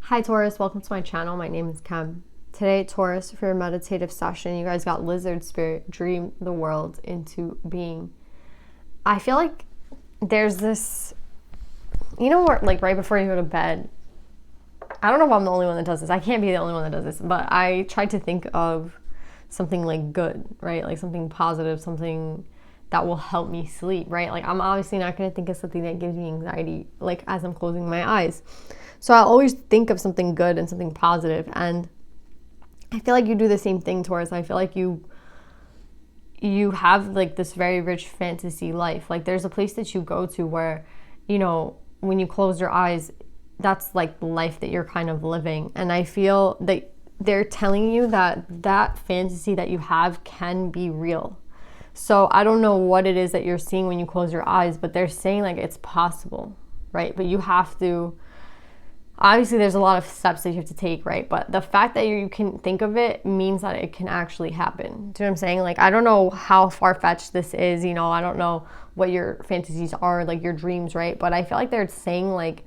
Hi Taurus, welcome to my channel. My name is Kem. Today, Taurus, for your meditative session, you guys got Lizard Spirit, dream the world into being. I feel like there's this, where, like right before you go to bed, I don't know if I'm the only one that does this. I can't be the only one that does this, but I try to think of something like good, right? Like something positive, something that will help me sleep, right? Like I'm obviously not going to think of something that gives me anxiety, like as I'm closing my eyes. So I'll always think of something good and something positive. And I feel like you do the same thing, Taurus. I feel like you have like this very rich fantasy life. Like there's a place that you go to where, when you close your eyes, that's like the life that you're kind of living. And I feel that they're telling you that that fantasy that you have can be real. So I don't know what it is that you're seeing when you close your eyes, but they're saying like it's possible, right? But you have to, obviously there's a lot of steps that you have to take, right? But the fact that you can think of it means that it can actually happen. Do you know what I'm saying? Like, I don't know how far-fetched this is, I don't know what your fantasies are, like your dreams, right? But I feel like they're saying like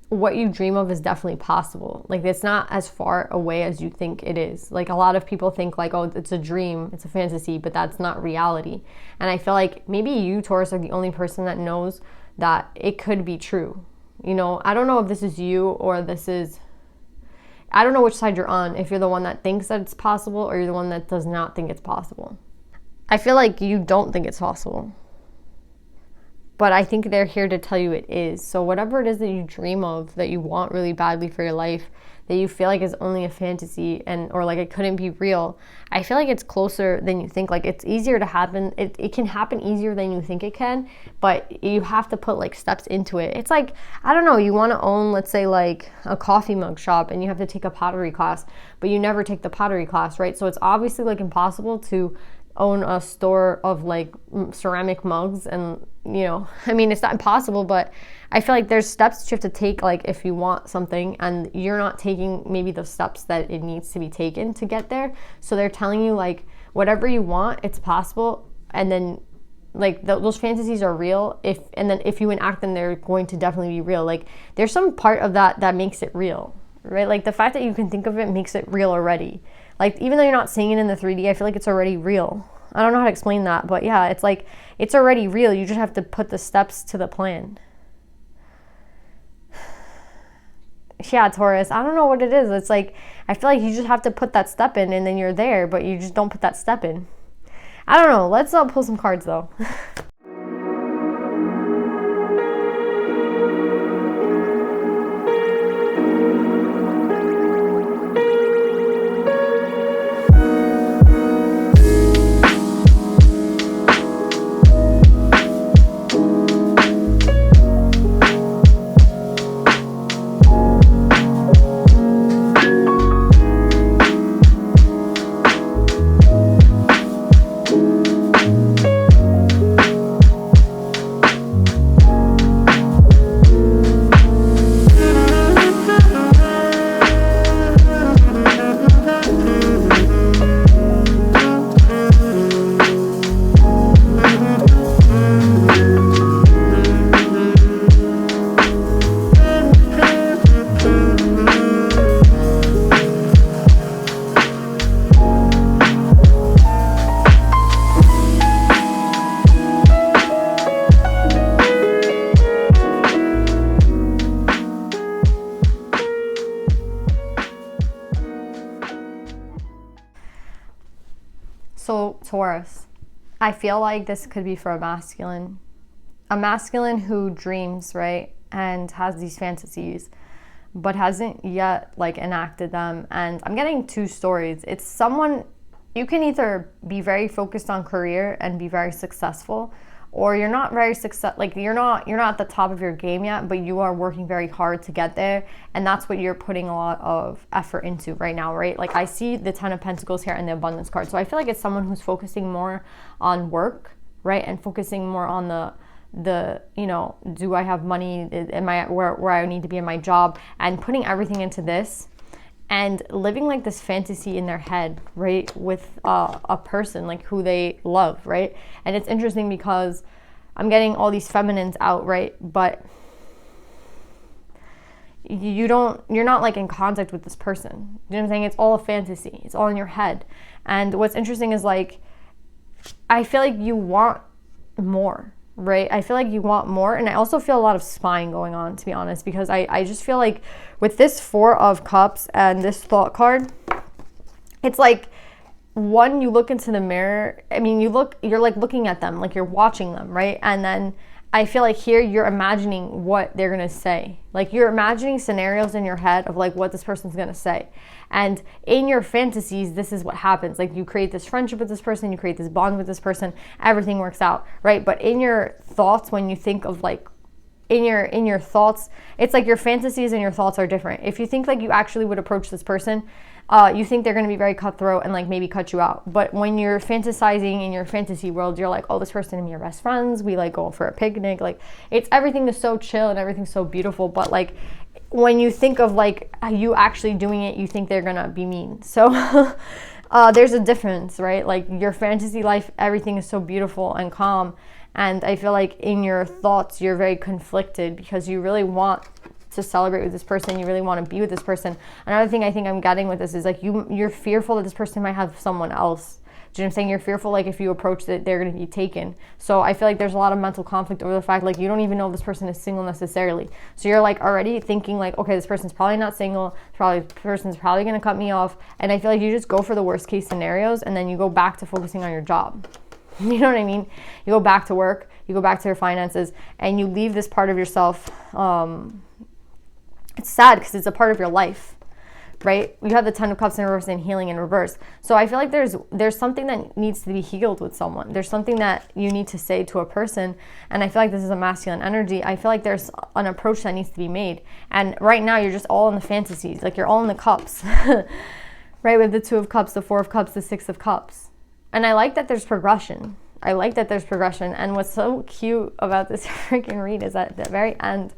what you dream of is definitely possible. Like it's not as far away as you think it is. Like a lot of people think like, oh, it's a dream, it's a fantasy, but that's not reality. And I feel like maybe you, Taurus, are the only person that knows that it could be true. I don't know if this is you or I don't know which side you're on, if you're the one that thinks that it's possible or you're the one that does not think it's possible. I feel like you don't think it's possible. But I think they're here to tell you it is. So whatever it is that you dream of, that you want really badly for your life, that you feel like is only a fantasy or like it couldn't be real, I feel like it's closer than you think. Like it's easier to happen. It can happen easier than you think it can, but you have to put like steps into it. It's like, I don't know, you want to own, let's say like a coffee mug shop and you have to take a pottery class, but you never take the pottery class, right? So it's obviously like impossible to own a store of like ceramic mugs and it's not impossible, but I feel like there's steps that you have to take, like if you want something and you're not taking maybe the steps that it needs to be taken to get there. So they're telling you like whatever you want, it's possible, and then like those fantasies are real, and then if you enact them, they're going to definitely be real. Like there's some part of that makes it real, right? Like the fact that you can think of it makes it real already. Like even though you're not seeing it in the 3D, I feel like it's already real. I don't know how to explain that, but yeah, it's like it's already real. You just have to put the steps to the plan. Yeah, Taurus, I don't know what it is. It's like I feel like you just have to put that step in and then you're there, but you just don't put that step in. I don't know. Let's pull some cards though. So Taurus, I feel like this could be for a masculine who dreams, right, and has these fantasies, but hasn't yet like enacted them. And I'm getting two stories. It's someone, you can either be very focused on career and be very successful, or you're not very you're not at the top of your game yet, but you are working very hard to get there, and that's what you're putting a lot of effort into right now, right? Like I see the 10 of Pentacles here and the Abundance card, so I feel like it's someone who's focusing more on work, right, and focusing more on the do I have money, am I where I need to be in my job, and putting everything into this and living like this fantasy in their head, right, with a person like who they love, right? And it's interesting because I'm getting all these feminines out, right? But you're not like in contact with this person. You know what I'm saying? It's all a fantasy. It's all in your head. And what's interesting is like, I feel like you want more, right? I feel like you want more. And I also feel a lot of spying going on, to be honest, because I just feel like with this 4 of Cups and this thought card, it's like, one, you look into the mirror. I mean, you're like looking at them, like you're watching them, right? And then I feel like here you're imagining what they're going to say. Like you're imagining scenarios in your head of like what this person's going to say. And in your fantasies, this is what happens. Like you create this friendship with this person, you create this bond with this person, everything works out, right? But in your thoughts, when you think of like, in your thoughts, it's like your fantasies and your thoughts are different. If you think like you actually would approach this person, you think they're going to be very cutthroat and like maybe cut you out. But when you're fantasizing in your fantasy world, you're like, oh, this person and me are best friends. We like go for a picnic. Like everything is so chill and everything's so beautiful. But like when you think of like you actually doing it, you think they're going to be mean. So there's a difference, right? Like your fantasy life, everything is so beautiful and calm. And I feel like in your thoughts, you're very conflicted because you really want to celebrate with this person. You really want to be with this person. Another thing I think I'm getting with this is like you're fearful that this person might have someone else. Do you know what I'm saying? You're fearful like if you approach that they're going to be taken. So I feel like there's a lot of mental conflict over the fact like you don't even know if this person is single necessarily. So you're like already thinking like, okay, this person's probably not single. This person's probably going to cut me off. And I feel like you just go for the worst case scenarios and then you go back to focusing on your job. You know what I mean? You go back to work, you go back to your finances, and you leave this part of yourself. It's sad because it's a part of your life, right? You have the 10 of Cups in reverse and healing in reverse. So I feel like there's something that needs to be healed with someone. There's something that you need to say to a person. And I feel like this is a masculine energy. I feel like there's an approach that needs to be made. And right now you're just all in the fantasies. Like you're all in the cups, right? With the 2 of Cups, the 4 of Cups, the 6 of Cups. And I like that there's progression. And what's so cute about this freaking read is at the very end,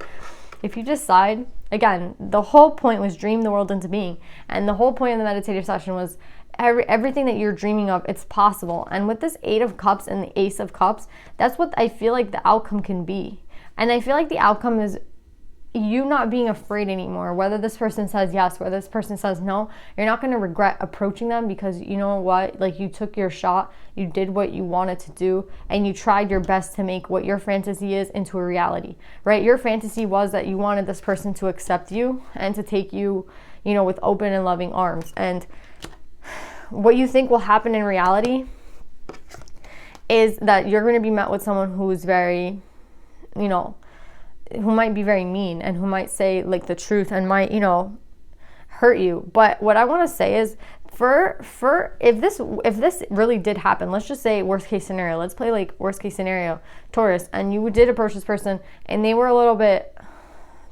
if you decide, again, the whole point was dream the world into being. And the whole point of the meditative session was everything that you're dreaming of, it's possible. And with this 8 of Cups and the Ace of Cups, that's what I feel like the outcome can be. And I feel like the outcome is you not being afraid anymore. Whether this person says yes, whether this person says no, you're not going to regret approaching them because you know what, like you took your shot, you did what you wanted to do, and you tried your best to make what your fantasy is into a reality, right? Your fantasy was that you wanted this person to accept you and to take you, you know, with open and loving arms. And what you think will happen in reality is that you're going to be met with someone who is very, you know, who might be very mean and who might say like the truth and might, you know, hurt you. But what I want to say is for if this really did happen, let's just say worst case scenario, let's play like worst case scenario, Taurus, and you did approach this person and they were a little bit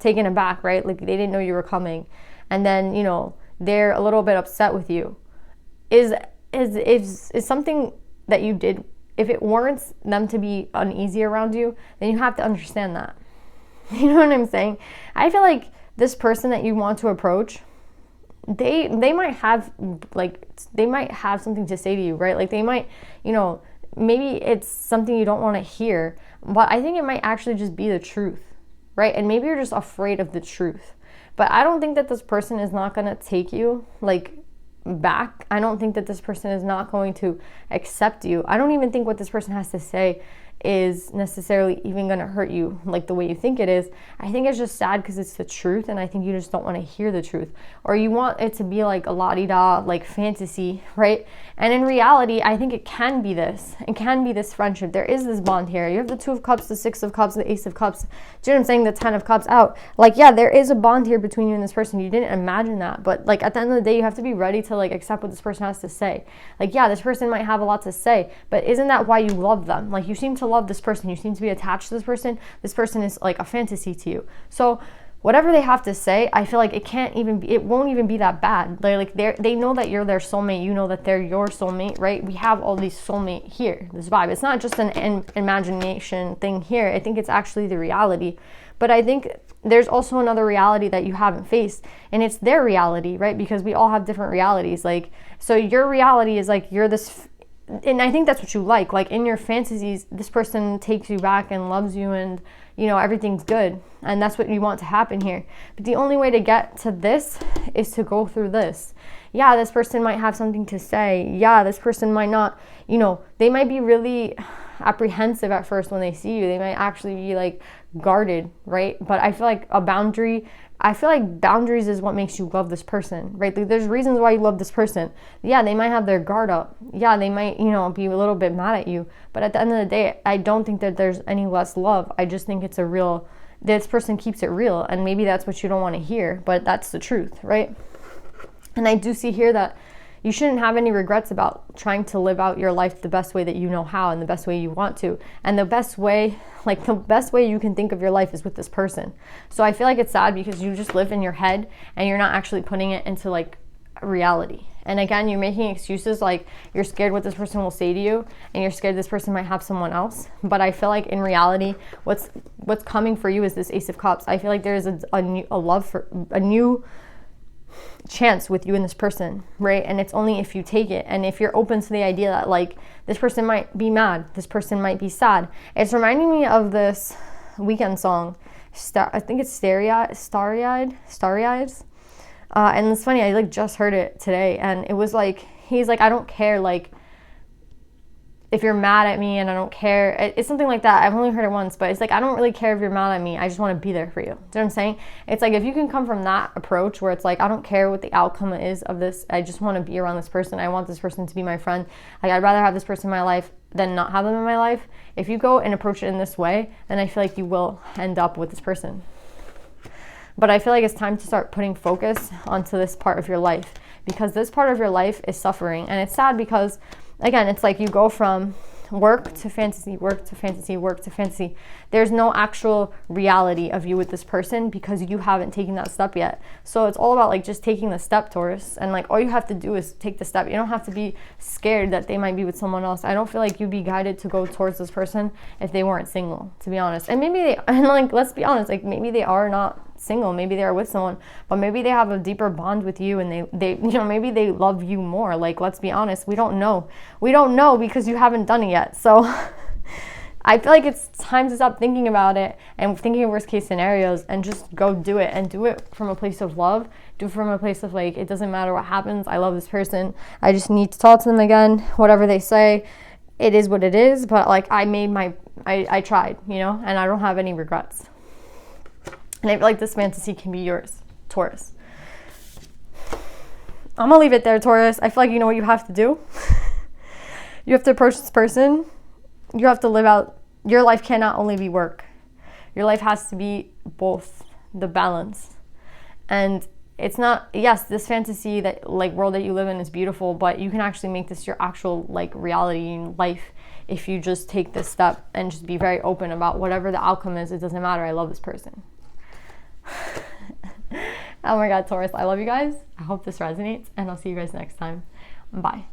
taken aback, right? Like they didn't know you were coming. And then, you know, they're a little bit upset with you. Is something that you did, if it warrants them to be uneasy around you, then you have to understand that. You know what I'm saying? I feel like this person that you want to approach, they might have something to say to you, right? Like they might, you know, maybe it's something you don't want to hear, but I think it might actually just be the truth, right? And maybe you're just afraid of the truth. But I don't think that this person is not going to take you like back. I don't think that this person is not going to accept you. I don't even think what this person has to say is necessarily even going to hurt you like the way you think it is. I think it's just sad because it's the truth, and I think you just don't want to hear the truth, or you want it to be like a la-di-da like fantasy, right? And in reality, I think it can be this. It can be this friendship. There is this bond here. You have the 2 of Cups, the 6 of Cups, the Ace of Cups. Do you know what I'm saying? The 10 of Cups out. Like, yeah, there is a bond here between you and this person. You didn't imagine that, but like at the end of the day, you have to be ready to like accept what this person has to say. Like, yeah, this person might have a lot to say, but isn't that why you love them? Like, you seem to love this person. You seem to be attached to this person. This person is like a fantasy to you. So whatever they have to say, I feel like it won't even be that bad. They know that you're their soulmate. You know that they're your soulmate, right? We have all these soulmate here, this vibe. It's not just an imagination thing here. I think it's actually the reality. But I think there's also another reality that you haven't faced, and it's their reality, right? Because we all have different realities. Like, so your reality is like you're this, and I think that's what you like. Like in your fantasies, this person takes you back and loves you, and everything's good. And that's what you want to happen here. But the only way to get to this is to go through this. Yeah, this person might have something to say. Yeah, this person might not, they might be really apprehensive at first when they see you. They might actually be like guarded, right? But I feel like boundaries is what makes you love this person, right? Like, there's reasons why you love this person. Yeah, they might have their guard up. Yeah, they might, be a little bit mad at you. But at the end of the day, I don't think that there's any less love. I just think it's this person keeps it real. And maybe that's what you don't want to hear, but that's the truth, right? And I do see here that you shouldn't have any regrets about trying to live out your life the best way that you know how and the best way you want to. And the best way you can think of your life is with this person. So I feel like it's sad because you just live in your head and you're not actually putting it into like reality. And again, you're making excuses like you're scared what this person will say to you and you're scared this person might have someone else. But I feel like in reality, what's coming for you is this Ace of Cups. I feel like there is a new chance with you and this person, right? And it's only if you take it, and if you're open to the idea that like this person might be mad, this person might be sad. It's reminding me of this Weeknd song, I think it's Starry Eyes. And it's funny, I like just heard it today, and it was like he's like, I don't care like if you're mad at me, and I don't care. It's something like that. I've only heard it once, but it's like, I don't really care if you're mad at me. I just want to be there for you. Do you know what I'm saying? It's like, if you can come from that approach where it's like, I don't care what the outcome is of this. I just want to be around this person. I want this person to be my friend. Like, I'd rather have this person in my life than not have them in my life. If you go and approach it in this way, then I feel like you will end up with this person. But I feel like it's time to start putting focus onto this part of your life, because this part of your life is suffering. And it's sad because, again, it's like you go from work to fantasy, work to fantasy, work to fantasy. There's no actual reality of you with this person because you haven't taken that step yet. So it's all about like just taking the step, Taurus. And like all you have to do is take the step. You don't have to be scared that they might be with someone else. I don't feel like you'd be guided to go towards this person if they weren't single, to be honest. And let's be honest, like maybe they are not single, maybe they are with someone, but maybe they have a deeper bond with you, and they maybe they love you more. Like, let's be honest, we don't know because you haven't done it yet. So I feel like it's time to stop thinking about it and thinking of worst case scenarios and just go do it, and do it from a place of love. Do it from a place of like, it doesn't matter what happens, I love this person, I just need to talk to them again. Whatever they say, it is what it is. But like, I tried, and I don't have any regrets. And I feel like this fantasy can be yours, Taurus. I'm gonna leave it there, Taurus. I feel like you know what you have to do. You have to approach this person. You have to live out, your life cannot only be work. Your life has to be both, the balance. And it's not, yes, this fantasy that like world that you live in is beautiful, but you can actually make this your actual like reality in life if you just take this step and just be very open about whatever the outcome is. It doesn't matter. I love this person. Oh my God, Taurus, I love you guys. I hope this resonates, and I'll see you guys next time. Bye.